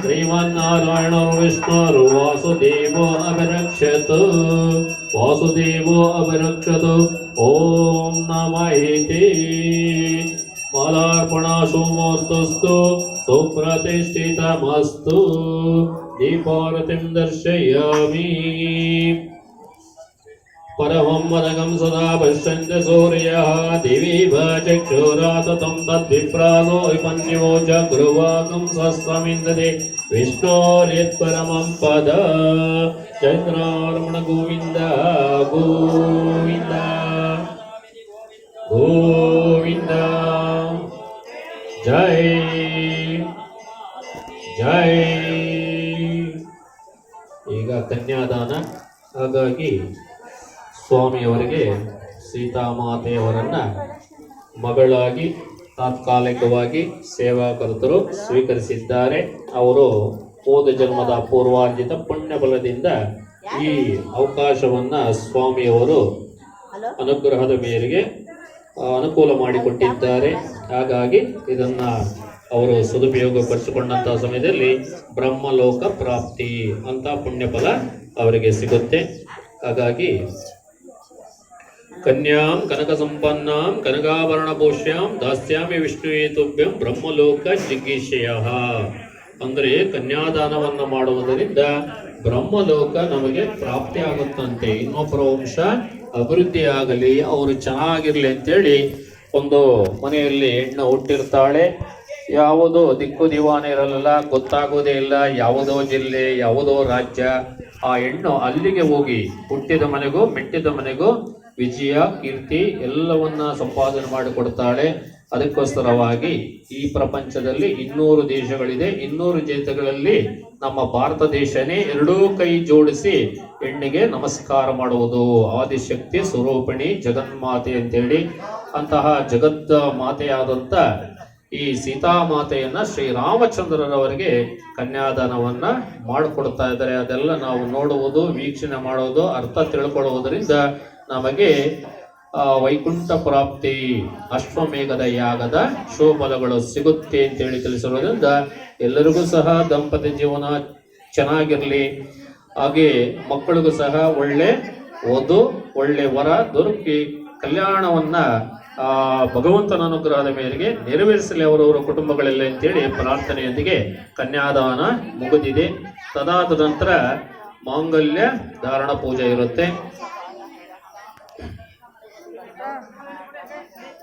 श्रीमन्नारायणो विष्णुर् वासुदेवो अभिरक्षतु ॐ नमः इति मालार्पणाशु मूर्तस्तु सुप्रतिष्ठितमस्तु दीपारतिं दर्शयामि परमं वदगं सदा पश्यन्ति सूर्यः दिवि चक्षुराततं तद्विप्रासो विपन्यो जगृवाकं स्वस्वमिन्दते विष्णोर्यत्परमं पद चैत्रारमण गोविन्द गोविन्द गोविन्द जय जय ಈಗ ಕನ್ಯಾದಾನ ಹಾಗಾಗಿ ಸ್ವಾಮಿಯವರಿಗೆ ಸೀತಾಮಾತೆಯವರನ್ನ ಮಗಳಾಗಿ ತಾತ್ಕಾಲಿಕವಾಗಿ ಸೇವಾಕರ್ತರು ಸ್ವೀಕರಿಸಿದ್ದಾರೆ. ಅವರು ಹೋದ ಜನ್ಮದ ಪೂರ್ವಾರ್ಜಿತ ಪುಣ್ಯ ಬಲದಿಂದ ಈ ಅವಕಾಶವನ್ನ ಸ್ವಾಮಿಯವರು ಅನುಗ್ರಹದ ಮೇರೆಗೆ ಅನುಕೂಲ ಮಾಡಿಕೊಟ್ಟಿದ್ದಾರೆ. ಹಾಗಾಗಿ ಇದನ್ನ ಅವರು ಸದುಪಯೋಗ ಪಡಿಸಿಕೊಂಡಂತಹ ಸಮಯದಲ್ಲಿ ಬ್ರಹ್ಮಲೋಕ ಪ್ರಾಪ್ತಿ ಅಂತ ಪುಣ್ಯಫಲ ಅವರಿಗೆ ಸಿಗುತ್ತೆ. ಹಾಗಾಗಿ ಕನ್ಯಾಂ ಕನಕ ಸಂಪನ್ನಾಂ ಕನಕಾಭರಣ ಭೂಷ್ಯಾಂ ದಾಸ್ಯಾಮಿ ವಿಷ್ಣುವೇ ತುಭ್ಯಂ ಬ್ರಹ್ಮಲೋಕ ಜಿಗೀಷಯ. ಅಂದರೆ ಕನ್ಯಾದಾನವನ್ನು ಮಾಡುವುದರಿಂದ ಬ್ರಹ್ಮಲೋಕ ನಮಗೆ ಪ್ರಾಪ್ತಿ ಆಗುತ್ತಂತೆ. ಇನ್ನೊಬ್ಬರ ವಂಶ ಅಭಿವೃದ್ಧಿ ಆಗಲಿ, ಅವರು ಚೆನ್ನಾಗಿರ್ಲಿ ಅಂತೇಳಿ ಒಂದು ಮನೆಯಲ್ಲಿ ಹೆಣ್ಣು ಹುಟ್ಟಿರ್ತಾಳೆ. ಯಾವುದೋ ದಿಕ್ಕು ದಿವಾನ ಇರಲ್ಲ, ಗೊತ್ತಾಗೋದೇ ಇಲ್ಲ ಯಾವುದೋ ಜಿಲ್ಲೆ ಯಾವುದೋ ರಾಜ್ಯ. ಆ ಹೆಣ್ಣು ಅಲ್ಲಿಗೆ ಹೋಗಿ ಹುಟ್ಟಿದ ಮನೆಗೂ ಮೆಟ್ಟಿದ ಮನೆಗೂ ವಿಜಯ ಕೀರ್ತಿ ಎಲ್ಲವನ್ನ ಸಂಪಾದನೆ ಮಾಡಿಕೊಡ್ತಾಳೆ. ಅದಕ್ಕೋಸ್ಕರವಾಗಿ ಈ ಪ್ರಪಂಚದಲ್ಲಿ 200 ದೇಶಗಳಿದೆ. 200 ದೇಶಗಳಲ್ಲಿ ನಮ್ಮ ಭಾರತ ದೇಶನೇ ಎರಡೂ ಕೈ ಜೋಡಿಸಿ ಹೆಣ್ಣಿಗೆ ನಮಸ್ಕಾರ ಮಾಡುವುದು. ಆದಿಶಕ್ತಿ ಸ್ವರೂಪಿಣಿ ಜಗನ್ಮಾತೆ ಅಂತೇಳಿ ಅಂತಹ ಜಗತ್ ಮಾತೆಯಾದಂಥ ಈ ಸೀತಾಮಾತೆಯನ್ನ ಶ್ರೀರಾಮಚಂದ್ರರವರಿಗೆ ಕನ್ಯಾದಾನವನ್ನ ಮಾಡಿಕೊಡ್ತಾ ಇದ್ದಾರೆ. ಅದೆಲ್ಲ ನಾವು ನೋಡುವುದು, ವೀಕ್ಷಣೆ ಮಾಡುವುದು, ಅರ್ಥ ತಿಳ್ಕೊಳ್ಳುವುದರಿಂದ ನಮಗೆ ವೈಕುಂಠ ಪ್ರಾಪ್ತಿ, ಅಶ್ವಮೇಘದ ಯಾಗದ ಶುಭಫಲಗಳು ಸಿಗುತ್ತೆ ಅಂತೇಳಿ ತಿಳಿಸಿರೋದ್ರಿಂದ ಎಲ್ಲರಿಗೂ ಸಹ ದಂಪತಿ ಜೀವನ ಚೆನ್ನಾಗಿರಲಿ. ಹಾಗೆ ಮಕ್ಕಳಿಗೂ ಸಹ ಒಳ್ಳೆ ಓದು, ಒಳ್ಳೆ ವರ ದೊರಕಿ ಕಲ್ಯಾಣವನ್ನ ಭಗವಂತನ ಅನುಗ್ರಹದ ಮೇರೆಗೆ ನೆರವೇರಿಸಲಿ ಅವರವರ ಕುಟುಂಬಗಳೆಲ್ಲ ಅಂತೇಳಿ ಪ್ರಾರ್ಥನೆಯೊಂದಿಗೆ ಕನ್ಯಾದಾನ ಮುಗಿದಿದೆ. ತದಾದ ನಂತರ ಮಾಂಗಲ್ಯ ಧಾರಣ ಪೂಜೆ ಇರುತ್ತೆ.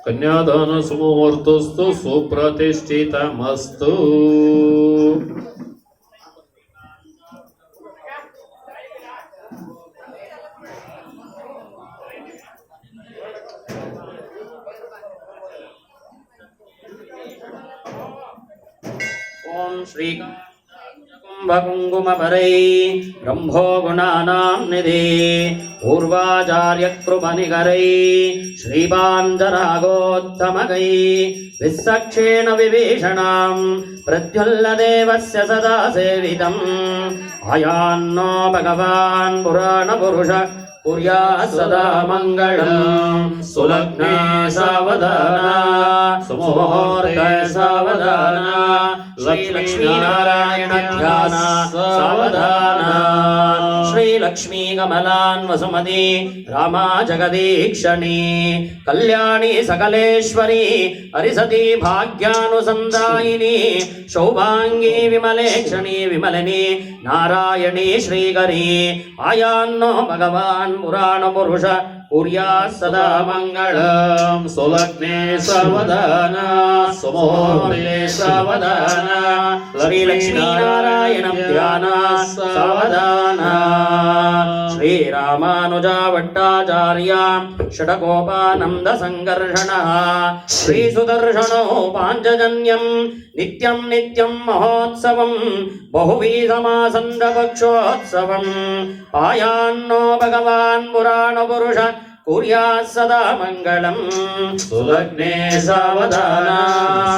ಕನ್ಯಾದಾನ ಸುಮುಹೂರ್ತಸ್ತು ಸುಪ್ರತಿಷ್ಠಿತಮಸ್ತು. ಓಂ ಶ್ರೀ ಕುಂಭಕುಂಕುಮಪರೈ ಬ್ರಹ್ಮೋ ಗುಣಾನಾಂ ನಿಧಿ ಪೂರ್ವಾಚಾರ್ಯ ಕೃಪನಿಕರೈ ಶ್ರೀಪಾಂಜರಾಗೋತ್ತಮಕೈ ವಿಸ್ಸಕ್ಷೇಣ ವಿಭೀಷಣಾಂ ಪ್ರತ್ಯುಲ್ಲದೇವಸ್ಯ ಸದಾ ಸೇವಿತಂ ಆಯಾನ್ನೋ ಭಗವಾನ್ ಪುರಾಣ ಪುರುಷ ಕುರ್ಯಾತ್ ಸದಾ ಮಂಗಳಂ. ಸುಲಗ್ನೆ ಸಾವಧಾನ ಸುಮುಹೂರ್ತೆ ಸಾವಧಾನ ಶ್ರೀ ಲಕ್ಷ್ಮೀನಾರಾಯಣ ಧ್ಯಾನ ಸಾವಧಾನ. ಶ್ರೀ ಲಕ್ಷ್ಮೀ ಕಮಲಾನ್ ವಸುಮತಿ ರಾಮಾ ಜಗದೀಕ್ಷಣಿ ಕಲ್ಯಾಣಿ ಸಕಲೇಶ್ವರಿ ಹರಿಸತಿ ಭಾಗ್ಯಾನುಸಂದಾಯಿನಿ ಶೌಭಾಂಗಿ ವಿಮಲೇಕ್ಷಣಿ ವಿಮಲಿನಿ ನಾರಾಯಣಿ ಶ್ರೀಗರಿ ಆಯಾನ್ನೋ ಭಗವಾನ್ ಪುರಾಣ ಪುರುಷ ಕುರ್ಯಾತ್ ಸದಾ ಮಂಗಳಂ. ಸುಲಗ್ನೆ ಸಾವಧಾನ ಸುಮುಹೂರ್ತೆ ಸಾವಧಾನ ಶ್ರೀ ಲಕ್ಷ್ಮೀನಾರಾಯಣ ಧ್ಯಾನ ಸಾವಧಾನ. श्रीरामानुजा भट्टाचार्य षडकोपानन्द संकर्षणः श्रीसुदर्शनो पाञ्चजन्यं नित्यं नित्यं महोत्सवं बहुविधमासन्दपक्षोत्सवम् आयान्नो भगवान् पुराणपुरुष कुर्यात् सदा मङ्गलम् सुलग्ने सावधान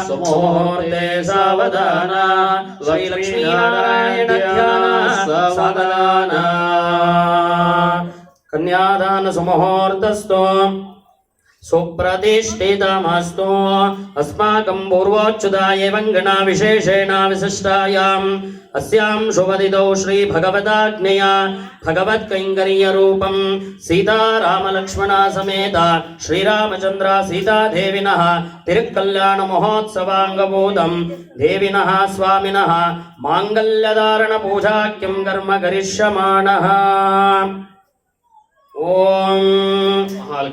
सुमुहूर्ते सावधान श्रीलक्ष्मीनारायण ध्यान सावधान कन्यादान सुमुहूर्तस्तु सुप्रतिष्ठितमस्तु अस्माकं पूर्वोच्युताय वङ्गना विशेषेण विशिष्टायाम् अस्यां शुभदितौ श्री भगवदाज्ञया भगवत्कैङ्कर्यरूपं सीतारामलक्ष्मणा समेत श्रीरामचन्द्र सीतादेविनः तिरुकल्याण महोत्सवाङ्गभूतं देविनः स्वामिनः माङ्गल्यधारणपूजाख्यं कर्म करिष्यमाणः। ओम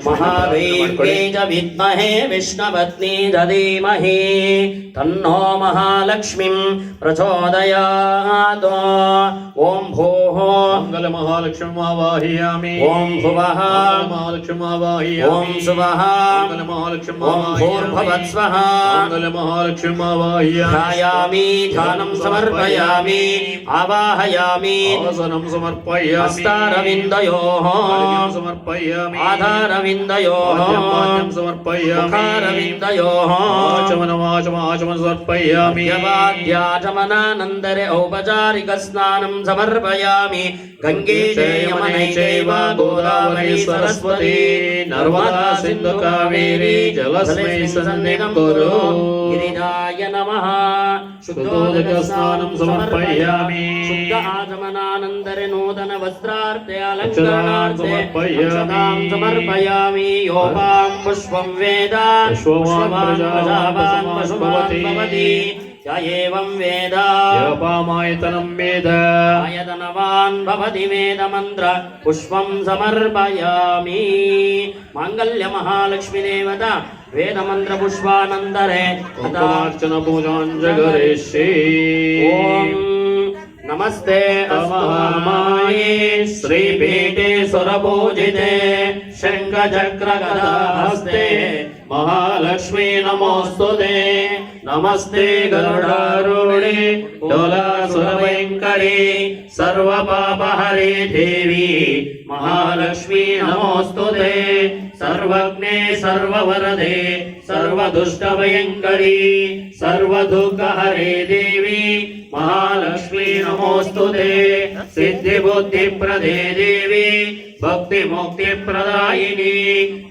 महादेव्यै च विद्महे विष्णुपत्नी च धीमहि तन्नो महालक्ष्मीं प्रचोदयात्। ओम भूः मंगलमहालक्ष्मीं आवाहयामि। ओम भुवः मंगलमहालक्ष्मीं आवाहयामि। ओम सुवः मंगलमहालक्ष्मीं ओम भूर्भुवस्वः मंगलमहालक्ष्मीं आवाहयामि। ध्यायामि ध्यानं समर्पयामि आवाहयामि आसनं समर्पयामि। हस्तारविन्दयोः समर्पयामि। आधारविन्दयोः समर्पयामि। मुखारविन्दयोः आचमन समर्पयामि। वाद्याचमनानन्तरे औपचारिकस्नानं समर्पयामि। गङ्गे यमुने चैव गोदावरी सरस्वती नर्मदा सिन्धु कावेरी जलस्मै सन्निधिं कुरु। गिरिजाय नमः। शुद्धोदकस्नानं समर्पयामि। शुद्ध आचमनानन्तरे नूतन वस्त्रार्थे अलङ्करणार्थे अक्षतां समर्पयामि। योपां पुष्पं वेद पुष्पवान् प्रजावान् पशुमान् भवति य एवं वेद यपामायतनं वेद आयतनवान् भवति वेदमन्त्र पुष्पं समर्पयामि। माङ्गल्य महालक्ष्मी देवता वेदमन्त्र पुष्पानन्तरे कुङ्कुमार्चन पूजां जगरिष्ये। ओम नमस्ते अस्तुमाये श्रीपीठे सुरपूजिते शङ्खचक्रगदाहस्ते महालक्ष्मी नमोस्तुते। नमस्ते गरुडारूढे डोलासुरभयङ्करे सर्वपापहरे देवी महालक्ष्मी नमोस्तुते। सर्वज्ञे सर्ववरदे सर्वदुष्टभयङ्करी सर्वदुःखहरे देवी महालक्ष्मी नमोस्तुते। सिद्धिबुद्धिप्रदे देवी भक्तिमुक्तिप्रदायिनी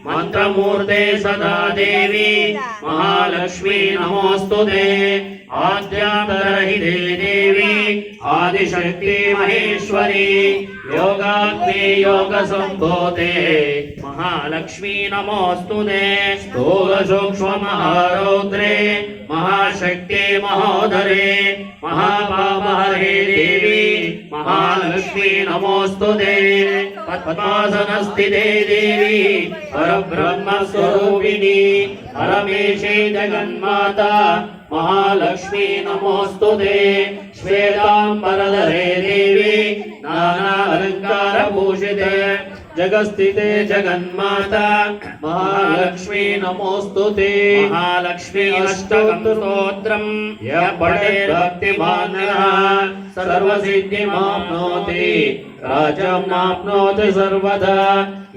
मंत्रमूर्ते सदा देवी महालक्ष्मी नमोस्तुते। आद्यान्तरहिते देवी आदिशक्ति महेश्वरी योगाग्नि योगसम्भूते महालक्ष्मी नमोस्तुते। स्थूल सूक्ष्म महारौद्रे महाशक्ति महोदरे महापापहरे देवी महालक्ष्मी नमोस्तुते। पद्मासनस्थिते देवी परब्रह्मस्वरूपिणी परमेशे जगन्माता महालक्ष्मी नमोस्तुते। श्वेतांबरधरे देवी नाना अलंकार भूषिते जगस्थिते जगन्माता महालक्ष्मी नमोस्तुते। महालक्ष्मी अष्टकं स्तोत्रं यः पठेत् भक्तिमानः सर्वसिद्धिमाप्नोति राज्यमाप्नोति सर्वदा।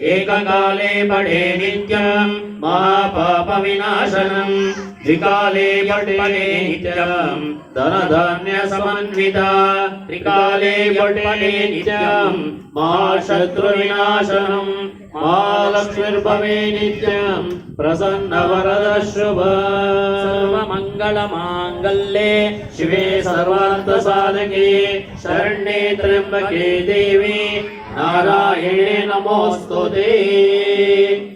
एककाले पठे नित्यं महापापविनाशनं द्विकाले पठे नित्यं धनधान्यसमन्विता त्रिकाले पठे नित्यं महाशत्रुविनाशनं महालक्ष्मीर्भवे नित्यं प्रसन्नवरदशुभ। सर्वमङ्गलमाङ्गल्ये शिवे सर्वार्थसाधके शरण्ये त्र्यम्बके देवी नारायणे नमोस्तुते।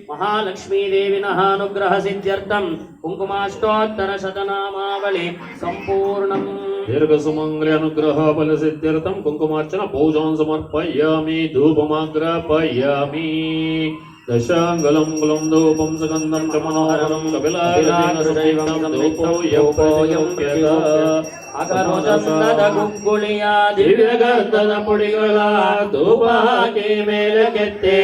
महालक्ष्मी देविनः अनुग्रह सिद्ध्यर्थं कुङ्कुमाष्टोत्तर शतनामावली सम्पूर्णम्। दीर्घ सुमंगल अनुग्रह फल सिद्ध्यर्थं कुङ्कुमार्चन पूजां समर्पयामि धूपमाग्रापयामि। दशाङ्गलं कुलं धूपं सुगन्धं च मनोहरं कपिलार्जुनसुदैवं धूपो यौपो यौप्यता ಅಕರೋಚಂದದ ಗುಗ್ಗುಳಿಯ ದಿವ್ಯ ಗಂಧದ ಪುಡಿಗಳ ಧೂಪ ಹಾಕಿ ಮೇಲೆ ಕೆತ್ತೆ